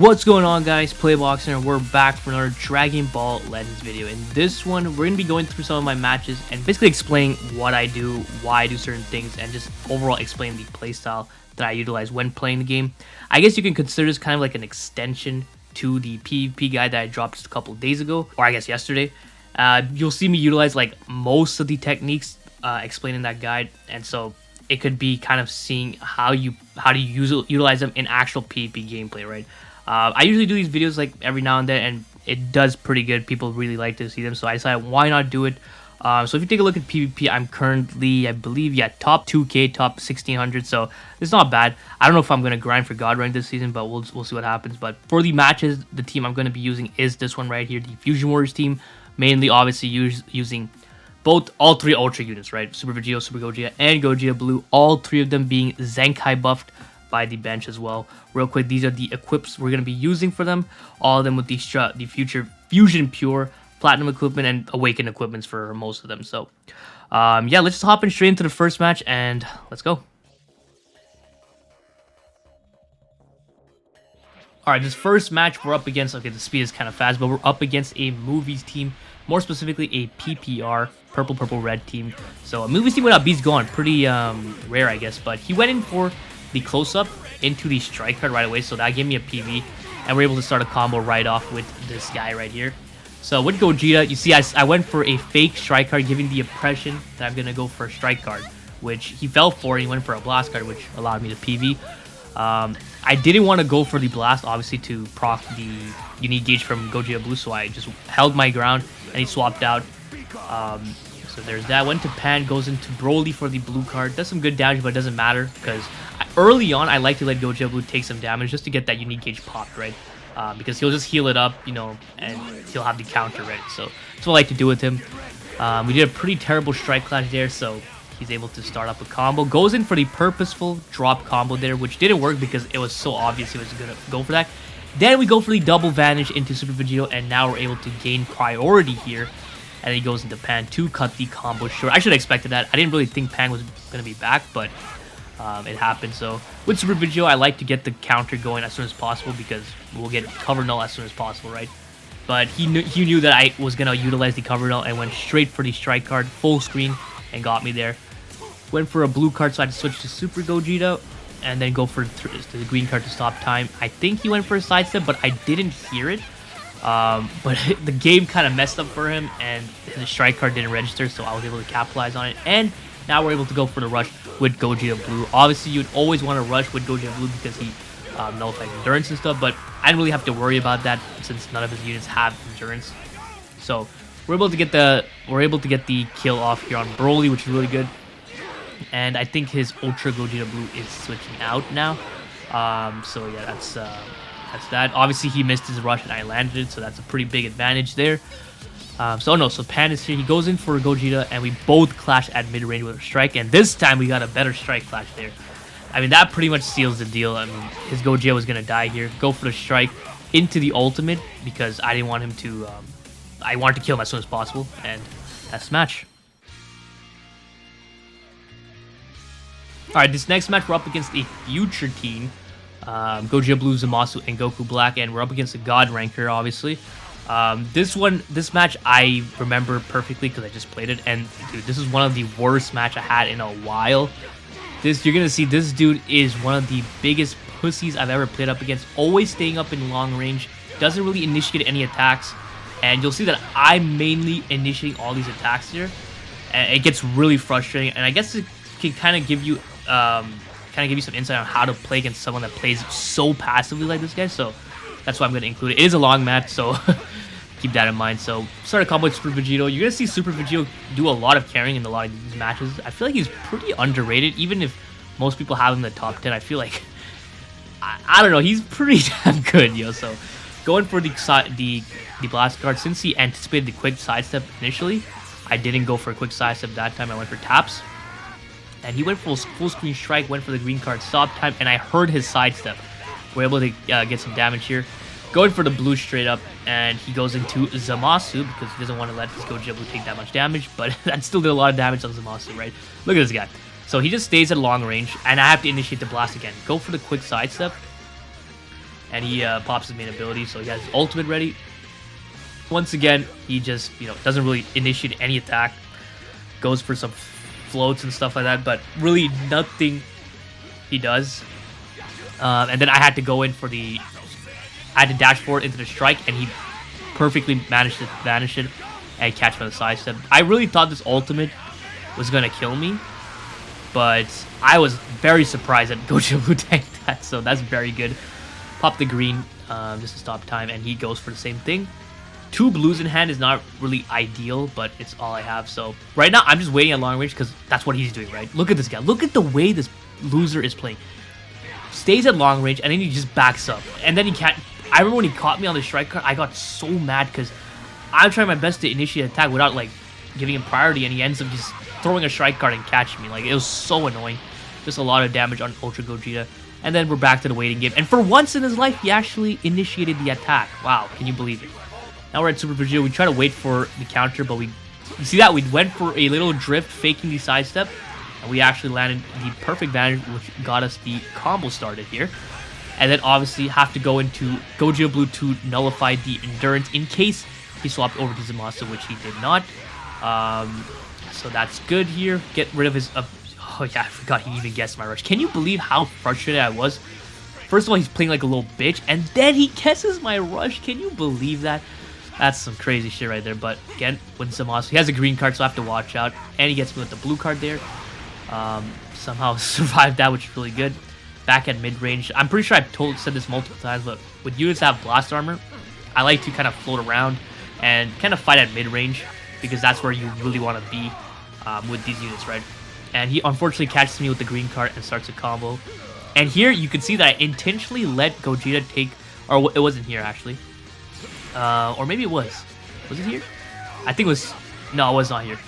What's going on, guys? Playboxer, and we're back for another Dragon Ball Legends video. In this one, we're going to be going through some of my matches and basically explaining what I do, why I do certain things, and just overall explain the playstyle that I utilize when playing the game. I guess you can consider this kind of like an extension to the PvP guide that I dropped just a couple of days ago, or I guess yesterday. You'll see me utilize like most of the techniques explained in that guide, and so it could be kind of seeing how to utilize them in actual PvP gameplay, right? I usually do these videos like every now and then, and it does pretty good. People really like to see them, so I decided why not do it. So if you take a look at PvP, I'm currently, I believe, top 2K, top 1600, so it's not bad. I don't know if I'm going to grind for God rank this season, but we'll see what happens. But for the matches, the team I'm going to be using is this one right here, the Fusion Warriors team, mainly obviously using all three Ultra units, right? Super Vegito, Super Gogeta, and Gogeta Blue, all three of them being Zenkai buffed by the bench as well. Real quick, these are the equips we're going to be using for them, all of them with the future Fusion Pure, Platinum equipment, and Awakened equipments for most of them. So yeah, let's just hop in straight into the first match and let's go. Alright, this first match we're up against, okay, the speed is kind of fast, but we're up against a Movies team, more specifically a PPR, Purple Red team. So a Movies team without Beast going pretty rare, I guess, but he went in for the close-up into the strike card right away, so that gave me a PV, and we're able to start a combo right off with this guy right here. So with Gogeta, you see I went for a fake strike card, giving the impression that I'm going to go for a strike card, which he fell for, and he went for a blast card, which allowed me to PV. I didn't want to go for the blast, obviously, to proc the unique gauge from Gogeta Blue, so I just held my ground, and he swapped out. So there's that. Went to Pan, goes into Broly for the blue card. Does some good damage, but it doesn't matter because early on I like to let Gogeta Blue take some damage just to get that unique gauge popped, right? Because he'll just heal it up, you know, and he'll have the counter ready. So that's what I like to do with him. We did a pretty terrible strike clash there, so he's able to start up a combo. Goes in for the purposeful drop combo there, which didn't work because it was so obvious he was going to go for that. Then we go for the double vanish into Super Vegito, and now we're able to gain priority here. And he goes into Pan to cut the combo short. I should have expected that. I didn't really think Pan was going to be back, but it happened. So with Super Vegito, I like to get the counter going as soon as possible because we'll get cover null as soon as possible, right? But he knew that I was going to utilize the cover null and went straight for the strike card, full screen, and got me there. Went for a blue card, so I had to switch to Super Gogeta and then go for the green card to stop time. I think he went for a sidestep, but I didn't hear it. But the game kind of messed up for him, and the strike card didn't register, so I was able to capitalize on it. And now we're able to go for the rush with Gogeta Blue. Obviously, you'd always want to rush with Gogeta Blue because he nullifies endurance and stuff, but I didn't really have to worry about that since none of his units have endurance. So we're able to get the kill off here on Broly, which is really good. And I think his Ultra Gogeta Blue is switching out now. So yeah, that's that. Obviously, he missed his rush and I landed it, so that's a pretty big advantage there. So Pan is here. He goes in for Gogeta, and we both clash at mid-range with a strike, and this time we got a better strike clash there. I mean, that pretty much seals the deal. I mean, his Gogeta was going to die here. Go for the strike into the ultimate because I didn't want him to... I wanted to kill him as soon as possible, and that's the match. Alright, this next match we're up against a future team. Gogeta Blue, Zamasu, and Goku Black, and we're up against a God ranker, obviously. This match I remember perfectly because I just played it, and dude, this is one of the worst match I had in a while. You're gonna see this dude is one of the biggest pussies I've ever played up against. Always staying up in long range, doesn't really initiate any attacks, and you'll see that I'm mainly initiating all these attacks here, and it gets really frustrating. And I guess it can kind of give you some insight on how to play against someone that plays so passively like this guy. So that's why I'm going to include it. It is a long match, so keep that in mind. So start a combo with Super Vegito. You're going to see Super Vegito do a lot of carrying in a lot of these matches. I feel like he's pretty underrated, even if most people have him in the top 10. I feel like, I don't know, he's pretty damn good, yo. So going for the blast card, since he anticipated the quick sidestep initially, I didn't go for a quick sidestep that time. I went for taps. And he went full screen strike, went for the green card stop time, and I heard his sidestep. We're able to get some damage here. Going for the blue straight up, and he goes into Zamasu because he doesn't want to let his Gogeta Blue take that much damage, but that still did a lot of damage on Zamasu, right? Look at this guy. So he just stays at long range, and I have to initiate the blast again. Go for the quick sidestep. and he pops his main ability, so he has his ultimate ready. Once again, he just, doesn't really initiate any attack. Goes for some floats and stuff like that, but really nothing he does. And then I had to go in for I had to dash forward into the strike, and he perfectly managed to vanish it and catch me on the sidestep. I really thought this ultimate was going to kill me, but I was very surprised that Gojo Blue tanked that, so that's very good. Pop the green just to stop time, and he goes for the same thing. 2 blues in hand is not really ideal, but it's all I have. So right now, I'm just waiting at long range because that's what he's doing, right? Look at this guy. Look at the way this loser is playing. Stays at long range, and then he just backs up. And then he can't... I remember when he caught me on the strike card, I got so mad because I'm trying my best to initiate an attack without, like, giving him priority, and he ends up just throwing a strike card and catching me. Like, it was so annoying. Just a lot of damage on Ultra Gogeta. And then we're back to the waiting game. And for once in his life, he actually initiated the attack. Wow, can you believe it? Now we're at Super Vegeta. We try to wait for the counter, but you see that? We went for a little drift, faking the sidestep, and we actually landed the perfect vantage, which got us the combo started here. And then obviously have to go into Gogeta Blue to nullify the endurance in case he swapped over to Styzmask, which he did not. So that's good here. Get rid of his... oh yeah, I forgot he even guessed my rush. Can you believe how frustrated I was? First of all, he's playing like a little bitch, and then he guesses my rush. Can you believe that? That's some crazy shit right there. But again, with Styzmask, he has a green card, so I have to watch out. And he gets me with the blue card there. Somehow survived that, which is really good. Back at mid-range. I'm pretty sure I've said this multiple times, but with units that have blast armor, I like to kind of float around and kind of fight at mid-range, because that's where you really want to be with these units, right? And he unfortunately catches me with the green card and starts a combo. And here you can see that I intentionally let Gogeta take... Or it wasn't here, actually. Or maybe it was. Was it here? I think it was... No, it was not here.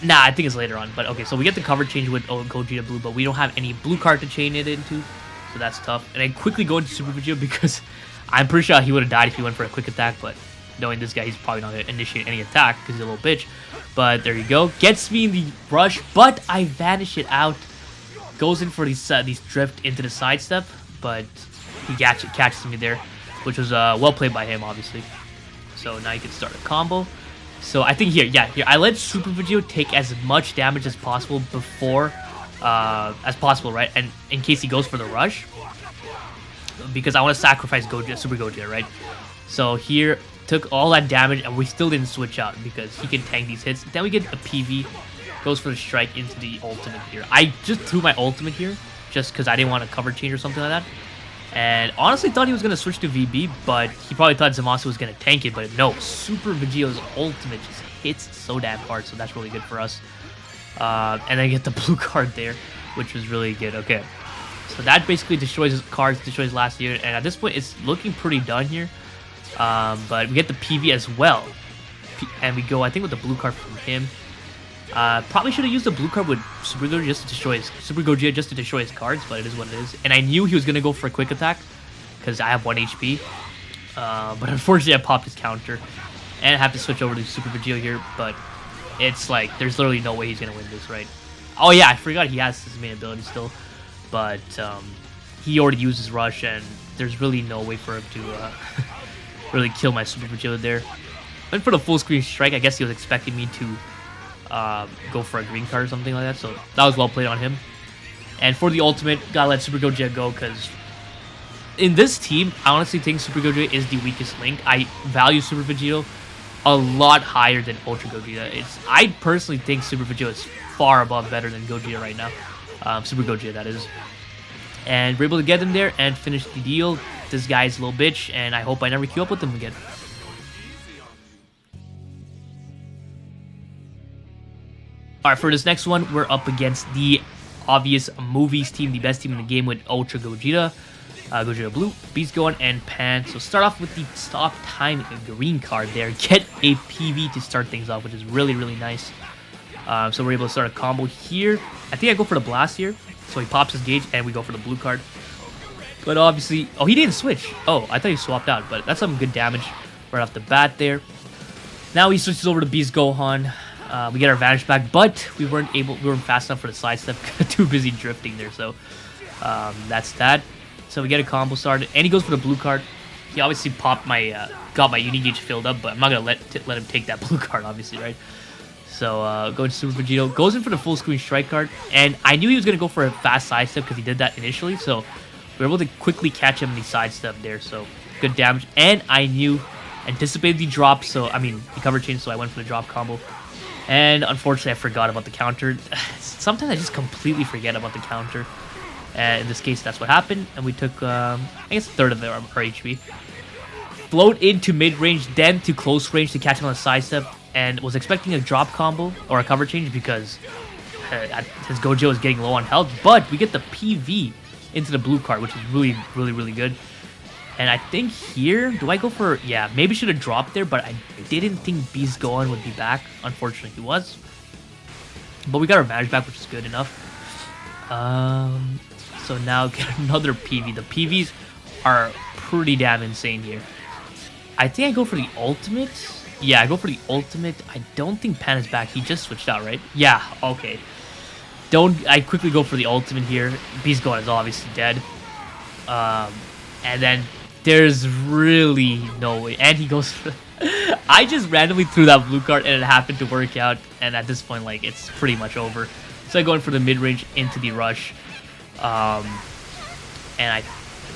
Nah, I think it's later on. But okay, so we get the cover change with Gogeta Blue, but we don't have any blue card to chain it into. So that's tough. And I quickly go into Super Vegeta because I'm pretty sure he would have died if he went for a quick attack. But knowing this guy, he's probably not going to initiate any attack because he's a little bitch. But there you go. Gets me in the rush, but I vanish it out. Goes in for these drift into the sidestep, but he catches me there, which was well played by him, obviously. So now you can start a combo. So I think here, I let Super Vegeta take as much damage as possible before, right? And in case he goes for the rush, because I want to sacrifice Super Gogeta, right? So here, took all that damage, and we still didn't switch out because he can tank these hits. Then we get a PV, goes for the strike into the ultimate here. I just threw my ultimate here, just because I didn't want to cover change or something like that. And honestly thought he was going to switch to VB, but he probably thought Styzmask was going to tank it, but no. Super Vegeta's ultimate just hits so damn hard, so that's really good for us. And then get the blue card there, which was really good. Okay, so that basically destroys his cards, destroys last unit, and at this point it's looking pretty done here. But we get the PV as well, and we go, I think, with the blue card from him. Probably should have used the blue card with Super Gogeta just to destroy his cards, but it is what it is. And I knew he was gonna go for a quick attack because I have 1 HP. But unfortunately, I popped his counter, and I have to switch over to Super Vegeta here. But it's like there's literally no way he's gonna win this, right? Oh yeah, I forgot he has his main ability still, but he already used his rush, and there's really no way for him to really kill my Super Vegeta there. Went for the full screen strike. I guess he was expecting me to go for a green card or something like that, so that was well played on him. And for the ultimate, gotta let Super Gogeta go, because in this team, I honestly think Super Gogeta is the weakest link. I value Super Vegeta a lot higher than Ultra Gogeta. I personally think Super Vegeta is far above better than Gogeta right now. Super Gogeta, that is. And we're able to get him there and finish the deal. This guy's a little bitch, and I hope I never queue up with him again. Alright, for this next one, we're up against the obvious movies team, the best team in the game with Ultra Gogeta, Gogeta Blue, Beast Gohan, and Pan. So start off with the stop time green card there. Get a PV to start things off, which is really, really nice. So we're able to start a combo here. I think I go for the blast here. So he pops his gauge, and we go for the blue card. But obviously... Oh, he didn't switch. Oh, I thought he swapped out, but that's some good damage right off the bat there. Now he switches over to Beast Gohan. We get our advantage back, but we weren't fast enough for the sidestep. Too busy drifting there, so that's that. So we get a combo started, and he goes for the blue card. He obviously popped my, got my uni gauge filled up, but I'm not gonna let him take that blue card, obviously, right? So going to Super Vegito, goes in for the full screen strike card, and I knew he was gonna go for a fast sidestep because he did that initially. So we were able to quickly catch him in the sidestep there. So good damage, and I anticipated the drop. So I mean the cover change, so I went for the drop combo. And unfortunately, I forgot about the counter. Sometimes I just completely forget about the counter. And in this case, that's what happened. And we took, I guess, a third of our HP. Float into mid-range, then to close range to catch him on a sidestep. And was expecting a drop combo or a cover change because his Gojo is getting low on health. But we get the PV into the blue card, which is really, really, really good. And I think here, do I go for... Yeah, maybe should have dropped there, but I didn't think Beast Gohan would be back. Unfortunately, he was. But we got our advantage back, which is good enough. So now get another PV. The PVs are pretty damn insane here. I think I go for the ultimate. Yeah, I go for the ultimate. I don't think Pan is back. He just switched out, right? Yeah, okay. I quickly go for the ultimate here. Beast Gohan is obviously dead. And then there's really no way. And he goes for... I just randomly threw that blue card and it happened to work out. And at this point, like, it's pretty much over. So I go in for the mid-range into the rush. And I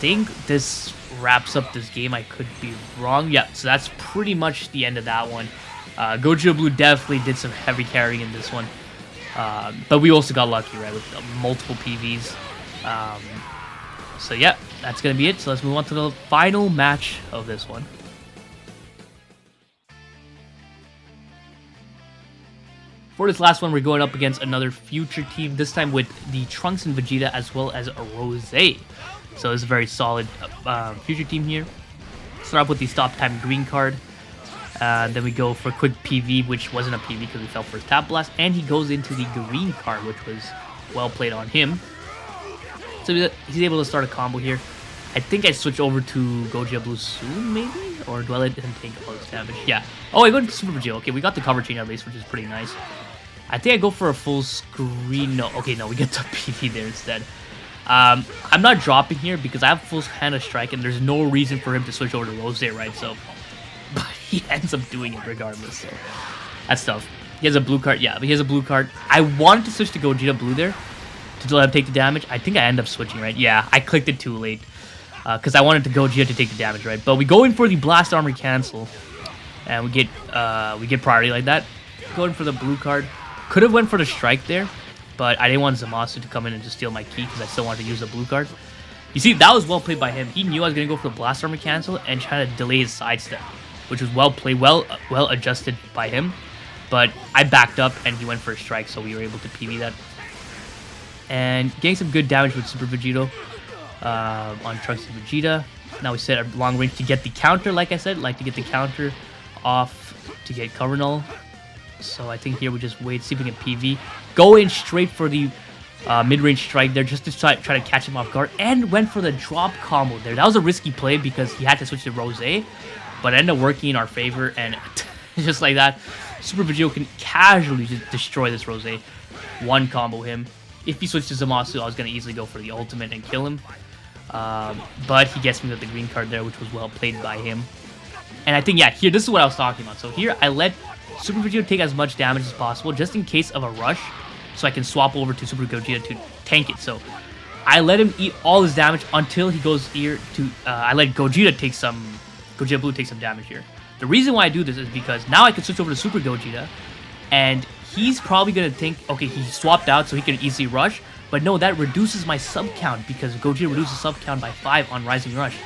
think this wraps up this game. I could be wrong. Yeah, so that's pretty much the end of that one. Gojo Blue definitely did some heavy carrying in this one. But we also got lucky, right, with multiple PVs. So yeah, that's going to be it. So let's move on to the final match of this one. For this last one, we're going up against another future team, this time with the Trunks and Vegeta as well as a Rose. So it's a very solid future team here. Start off with the stop time green card. Then we go for a quick PV, which wasn't a PV because we fell for his Tap Blast. And he goes into the green card, which was well played on him. So he's able to start a combo here. I think I switch over to Gojo Blue soon, maybe? Or do I let him take all this damage? Yeah. Oh, I go to Super Vegeta. Okay, we got the cover chain at least, which is pretty nice. I think I go for a full screen. No, okay, no, we get the PV there instead. I'm not dropping here because I have full hand of strike, and there's no reason for him to switch over to Rose, right? So, but he ends up doing it regardless. So that's tough. He has a blue card. Yeah, but he has a blue card. I wanted to switch to Gogeta Blue there to let him take the damage. I think I end up switching, right? Yeah, I clicked it too late because I wanted to Gogeta to take the damage, right? But we go in for the Blast Armor cancel, and we get priority like that. Going for the blue card. Could have went for the strike there, but I didn't want Styzmask to come in and just steal my key because I still wanted to use the blue card. You see, that was well played by him. He knew I was going to go for the Blast Armor cancel and try to delay his sidestep, which was well played, well adjusted by him. But I backed up and he went for a strike, so we were able to PV that. And getting some good damage with Super Vegito on Trunks and Vegeta. Now we set a long range to get the counter, like I said, to get the counter off to get cover null. So I think here we just wait, see if we can PV. Go in straight for the mid-range strike there just to try to catch him off guard. And went for the drop combo there. That was a risky play because he had to switch to Rose. But it ended up working in our favor. And just like that, Super Vegito can casually just destroy this Rose. One combo him. If he switched to Zamasu, I was going to easily go for the ultimate and kill him. But he gets me with the green card there, which was well played by him. And I think, yeah, here, this is what I was talking about. So here, I let Super Vegeta take as much damage as possible, just in case of a rush, so I can swap over to Super Gogeta to tank it. So I let him eat all his damage until he goes here to... I let Gogeta Blue take some damage here. The reason why I do this is because now I can switch over to Super Gogeta, and he's probably going to think, okay, he swapped out so he can easily rush, but no, that reduces my sub count because Gogeta reduces sub count by 5 on Rising Rush.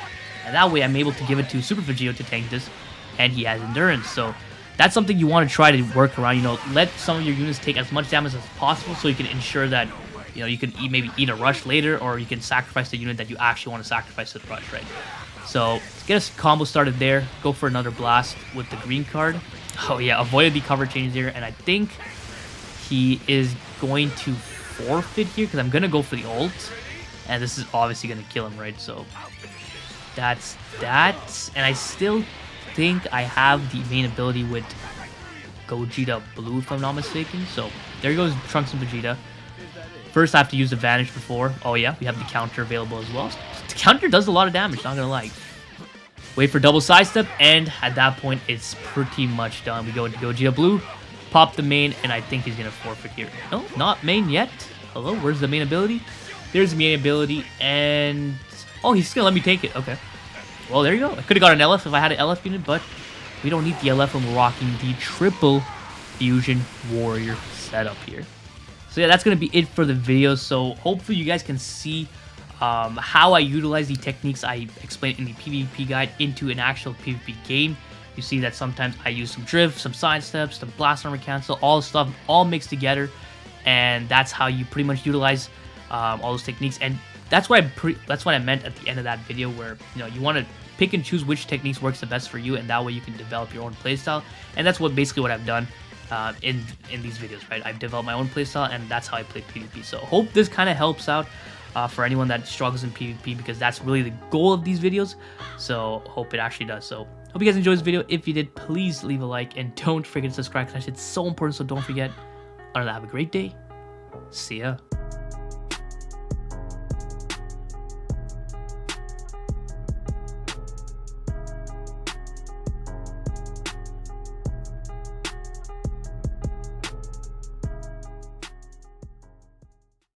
And that way I'm able to give it to Super Vegeta to tank this, and he has Endurance. So that's something you want to try to work around. You know, let some of your units take as much damage as possible so you can ensure that, you know, you can maybe eat a rush later, or you can sacrifice the unit that you actually want to sacrifice to the rush, right? So get a combo started there. Go for another blast with the green card. Oh yeah, avoided the cover change there, and I think he is going to forfeit here because I'm going to go for the ult, and this is obviously going to kill him, right? So that's that, and I still think I have the main ability with Gogeta Blue, if I'm not mistaken. So there goes Trunks and Vegeta. First, I have to use the Vanish before. Oh yeah, we have the counter available as well. counter does a lot of damage, not gonna lie. Wait for double sidestep, and at that point, it's pretty much done. We go into Gogeta Blue, pop the main, and I think he's gonna forfeit here. No, not main yet. Hello, where's the main ability? There's the main ability, and... oh, he's gonna let me take it. Okay. Well, there you go. I could have got an LF if I had an LF unit, but we don't need the LF when we're rocking the triple Fusion Warrior setup here. So yeah, that's going to be it for the video. So hopefully you guys can see how I utilize the techniques I explained in the PvP guide into an actual PvP game. You see that sometimes I use some drift, some sidesteps, some blast armor cancel, all the stuff all mixed together, and that's how you pretty much utilize all those techniques. And that's what I meant at the end of that video, where you want to pick and choose which techniques works the best for you, and that way you can develop your own playstyle. And that's basically what I've done in these videos, right? I've developed my own playstyle, and that's how I play PvP. So hope this kind of helps out for anyone that struggles in PvP, because that's really the goal of these videos. So hope it actually does. So hope you guys enjoyed this video. If you did, please leave a like, and don't forget to subscribe, because that shit's so important. So don't forget. Other than that, have a great day. See ya.